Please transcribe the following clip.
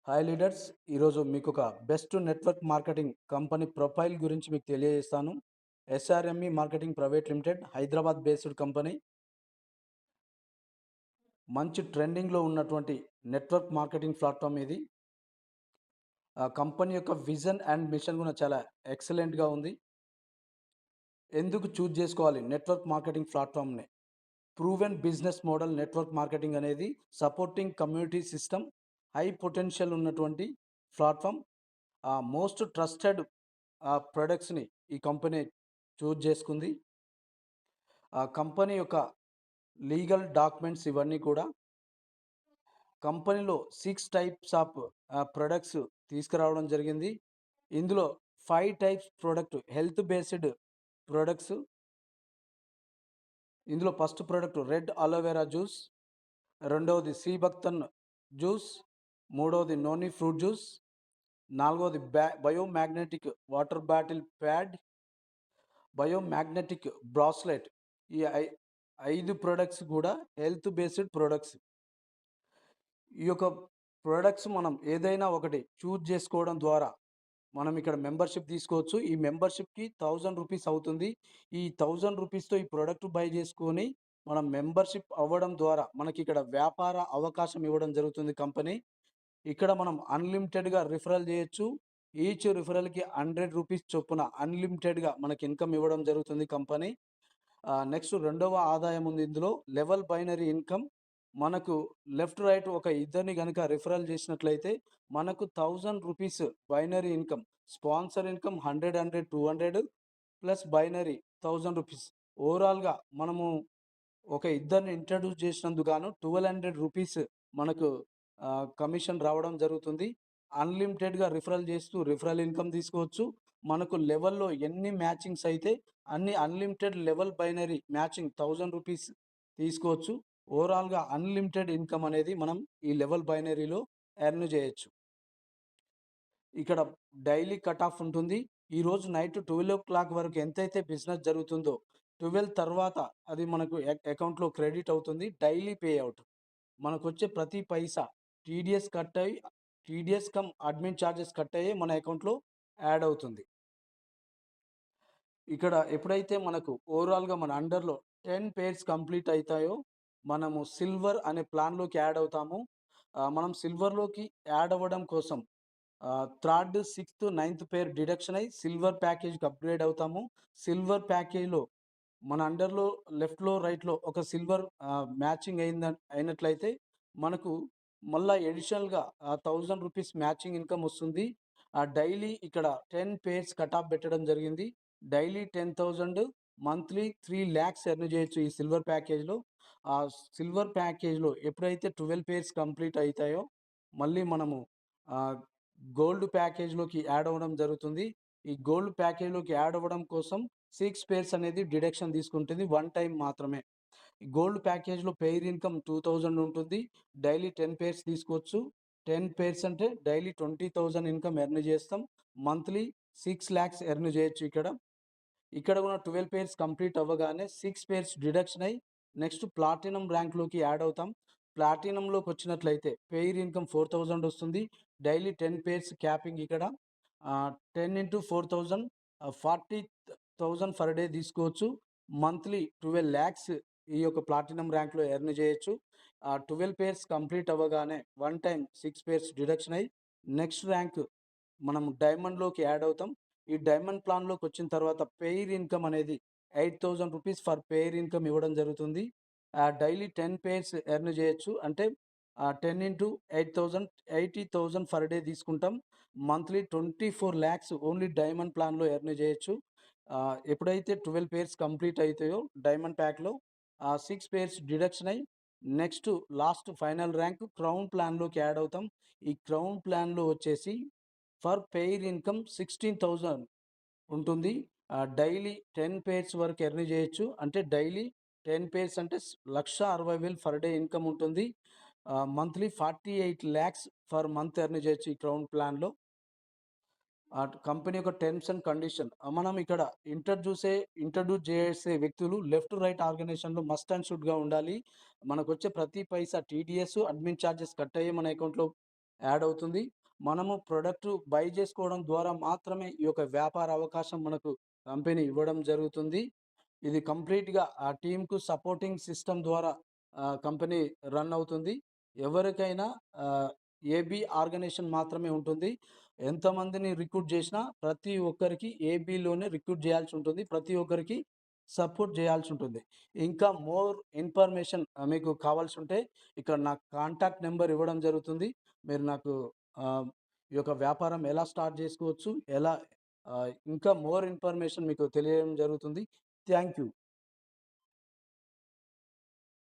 Hi leaders, ఈరోజు మీకు ఒక best network marketing company profile గురించి మీకు తెలియజేస్తాను. SRME marketing private limited Hyderabad based company. మంచి ట్రెండింగ్లో ఉన్నటువంటి నెట్వర్క్ మార్కెటింగ్ ప్లాట్ఫామ్ ఇది. ఆ కంపెనీ యొక్క విజన్ అండ్ మిషన్ కూడా చాలా ఎక్సలెంట్గా ఉంది. ఎందుకు చూజ్ చేసుకోవాలి నెట్వర్క్ మార్కెటింగ్ ప్లాట్ఫామ్ని? Proven business model network marketing అనేది supporting community system, high potential ఉన్నటువంటి ప్లాట్ఫామ్. మోస్ట్ ట్రస్టెడ్ ప్రొడక్ట్స్ని ఈ కంపెనీ చూజ్ చేసుకుంది. ఆ కంపెనీ యొక్క లీగల్ డాక్యుమెంట్స్ ఇవన్నీ కూడా కంపెనీలో 6 టైప్స్ ఆఫ్ ప్రొడక్ట్స్ తీసుకురావడం జరిగింది. ఇందులో 5 types product health based products. ఇందులో first product red aloe vera juice, రెండవది శ్రీభక్తన్ జ్యూస్, మూడవది నోని ఫ్రూట్ జ్యూస్, నాలుగవది biomagnetic water bottle pad, biomagnetic bracelet. ఈ 5 ప్రొడక్ట్స్ కూడా హెల్త్ బేస్డ్ ప్రొడక్ట్స్. ఈ యొక్క ప్రొడక్ట్స్ మనం ఏదైనా ఒకటి చూజ్ చేసుకోవడం ద్వారా మనం ఇక్కడ మెంబర్షిప్ తీసుకోవచ్చు. ఈ మెంబర్షిప్కి 1000 రూపీస్ అవుతుంది. ఈ 1000 రూపీస్తో ఈ ప్రోడక్ట్ బై చేసుకొని మనం మెంబర్షిప్ అవ్వడం ద్వారా మనకి ఇక్కడ వ్యాపార అవకాశం ఇవ్వడం జరుగుతుంది కంపెనీ. ఇక్కడ మనం అన్లిమిటెడ్గా రిఫరల్ చేయొచ్చు. ఈచ్ రిఫరల్కి 100 రూపీస్ చొప్పున అన్లిమిటెడ్గా మనకి ఇన్కమ్ ఇవ్వడం జరుగుతుంది కంపెనీ. నెక్స్ట్ రెండవ ఆదాయం ఉంది ఇందులో, లెవెల్ బైనరీ ఇన్కమ్. మనకు లెఫ్ట్ రైట్ ఒక ఇద్దరిని కనుక రిఫరల్ చేసినట్లయితే మనకు 1000 rupees binary income. Sponsor income 100, 100, 200 plus binary 1000 rupees. ఓవరాల్గా మనము ఒక ఇద్దరిని ఇంట్రడ్యూస్ చేసినందుకు గాను 1200 రూపీస్ మనకు కమిషన్ రావడం జరుగుతుంది. అన్లిమిటెడ్గా రిఫరల్ చేస్తూ రిఫరల్ ఇన్కమ్ తీసుకోవచ్చు. మనకు లెవెల్లో ఎన్ని మ్యాచింగ్స్ అయితే అన్ని unlimited level binary matching 1000 rupees తీసుకోవచ్చు. ఓవరాల్గా అన్లిమిటెడ్ ఇన్కమ్ అనేది మనం ఈ లెవెల్ బైనరీలో ఎర్న్ చేయొచ్చు. ఇక్కడ డైలీ కట్ ఆఫ్ ఉంటుంది. ఈరోజు నైట్ 12 వరకు ఎంతైతే బిజినెస్ జరుగుతుందో 12 తర్వాత అది మనకు అకౌంట్లో క్రెడిట్ అవుతుంది. డైలీ పే అవుట్ మనకు వచ్చే ప్రతి paisa TDS cum admin charges cut అయ్యి మన అకౌంట్లో యాడ్ అవుతుంది. ఇక్కడ ఎప్పుడైతే మనకు ఓవరాల్గా మన అండర్లో 10 పేర్స్ కంప్లీట్ అవుతాయో మనము సిల్వర్ అనే ప్లాన్లోకి యాడ్ అవుతాము. మనం సిల్వర్లోకి యాడ్ అవ్వడం కోసం థర్డ్, సిక్స్త్, నైన్త్ పేర్ డిడక్షన్ అయ్యి సిల్వర్ ప్యాకేజ్కి అప్గ్రేడ్ అవుతాము. సిల్వర్ ప్యాకేజ్లో మన అండర్లో లెఫ్ట్లో రైట్లో ఒక సిల్వర్ మ్యాచింగ్ అయినట్లయితే మనకు మళ్ళీ ఎడిషనల్గా 1000 రూపీస్ మ్యాచింగ్ ఇన్కమ్ వస్తుంది. డైలీ ఇక్కడ 10 పేర్స్ కట్ ఆఫ్ పెట్టడం జరిగింది. డైలీ 10,000, మంత్లీ 3 lakhs ఎర్న్ చేయొచ్చు ఈ సిల్వర్ ప్యాకేజ్లో. ఆ సిల్వర్ ప్యాకేజ్లో ఎప్పుడైతే 12 పేర్స్ కంప్లీట్ అవుతాయో మళ్ళీ మనము గోల్డ్ ప్యాకేజ్లోకి యాడ్ అవ్వడం జరుగుతుంది. ఈ గోల్డ్ ప్యాకేజ్లోకి యాడ్ అవ్వడం కోసం 6 పేర్స్ అనేది డిడక్షన్ తీసుకుంటుంది, వన్ టైం మాత్రమే. గోల్డ్ ప్యాకేజ్లో పెయిర్ ఇన్కమ్ 2000 ఉంటుంది. డైలీ 10 పేర్స్ తీసుకోవచ్చు. 10 పేర్స్ అంటే డైలీ 20,000 ఇన్కమ్ ఎర్న్ చేస్తాం. మంత్లీ 6 lakhs ఎర్న్ చేయొచ్చు. ఇక్కడ కూడా 12 పేర్స్ కంప్లీట్ అవ్వగానే 6 పేర్స్ డిడక్షన్ అయ్యి నెక్స్ట్ ప్లాటినం ర్యాంక్లోకి యాడ్ అవుతాం. ప్లాటినంలోకి వచ్చినట్లయితే పెయిర్ ఇన్కమ్ 4000 వస్తుంది. డైలీ 10 పేర్స్ క్యాపింగ్ ఇక్కడ 10 ఇంటూ 4000 40,000 పర్ డే తీసుకోవచ్చు. మంత్లీ 12 lakhs ఈ యొక్క ప్లాటినం ర్యాంక్లో ఎర్న్ చేయొచ్చు. 12 పేర్స్ కంప్లీట్ అవ్వగానే వన్ టైం 6 పేర్స్ డిడక్షన్ అయ్యి నెక్స్ట్ ర్యాంక్ మనం డైమండ్లోకి యాడ్ అవుతాం. ఈ డైమండ్ ప్లాన్లోకి వచ్చిన తర్వాత పెయిర్ ఇన్కమ్ అనేది 8000 రూపీస్ ఫర్ పెయిర్ ఇన్కమ్ ఇవ్వడం జరుగుతుంది. డైలీ 10 పేర్స్ ఎర్న్ చేయొచ్చు. అంటే 10 ఇంటూ 8000 80,000 పర్ డే తీసుకుంటాం. మంత్లీ 24 lakhs ఓన్లీ డైమండ్ ప్లాన్లో ఎర్న్ చేయొచ్చు. ఎప్పుడైతే 12 పేర్స్ కంప్లీట్ అవుతాయో డైమండ్ ప్యాక్లో 6 పేర్స్ డిడక్షన్ అయ్యి next last final rank crown ప్లాన్లోకి యాడ్ అవుతాం. ఈ క్రౌన్ ప్లాన్లో వచ్చేసి ఫర్ పెయిర్ ఇన్కమ్ 16,000 ఉంటుంది. డైలీ 10 పేర్స్ వరకు ఎర్న్ చేయొచ్చు. అంటే డైలీ 10 పేర్స్ అంటే 1,60,000 పర్ డే ఇన్కమ్ ఉంటుంది. Monthly 48 lakhs per month earn చేయొచ్చు ఈ క్రౌన్ ప్లాన్లో. కంపెనీ యొక్క టర్మ్స్ అండ్ కండిషన్ మనం ఇక్కడ ఇంట్రడ్యూస్ చేసే వ్యక్తులు లెఫ్ట్ రైట్ ఆర్గనైజేషన్లో మస్ట్ అండ్ షుడ్గా ఉండాలి. మనకు వచ్చే ప్రతి paisa TDS admin charges cut అయ్యి మన అకౌంట్లో యాడ్ అవుతుంది. మనము ప్రొడక్ట్ బై చేసుకోవడం ద్వారా మాత్రమే ఈ యొక్క వ్యాపార అవకాశం మనకు కంపెనీ ఇవ్వడం జరుగుతుంది. ఇది కంప్లీట్‌గా ఆ టీమ్‌కు సపోర్టింగ్ సిస్టమ్ ద్వారా కంపెనీ రన్ అవుతుంది. ఎవరికైనా ఆహ్, ఏబీ ఆర్గనైజేషన్ మాత్రమే ఉంటుంది. ఎంతమందిని రిక్రూట్ చేసినా ప్రతి ఒక్కరికి ఏబీలోనే రిక్రూట్ చేయాల్సి ఉంటుంది. ప్రతి ఒక్కరికి సపోర్ట్ చేయాల్సి ఉంటుంది. ఇంకా మోర్ ఇన్ఫర్మేషన్ మీకు కావాల్సుంటే ఇక్కడ నా కాంటాక్ట్ నంబర్ ఇవ్వడం జరుగుతుంది. మీరు నాకు ఈ యొక్క వ్యాపారం ఎలా స్టార్ట్ చేసుకోవచ్చు, ఎలా ఇంకా మోర్ ఇన్ఫర్మేషన్ మీకు తెలియడం జరుగుతుంది. Thank you.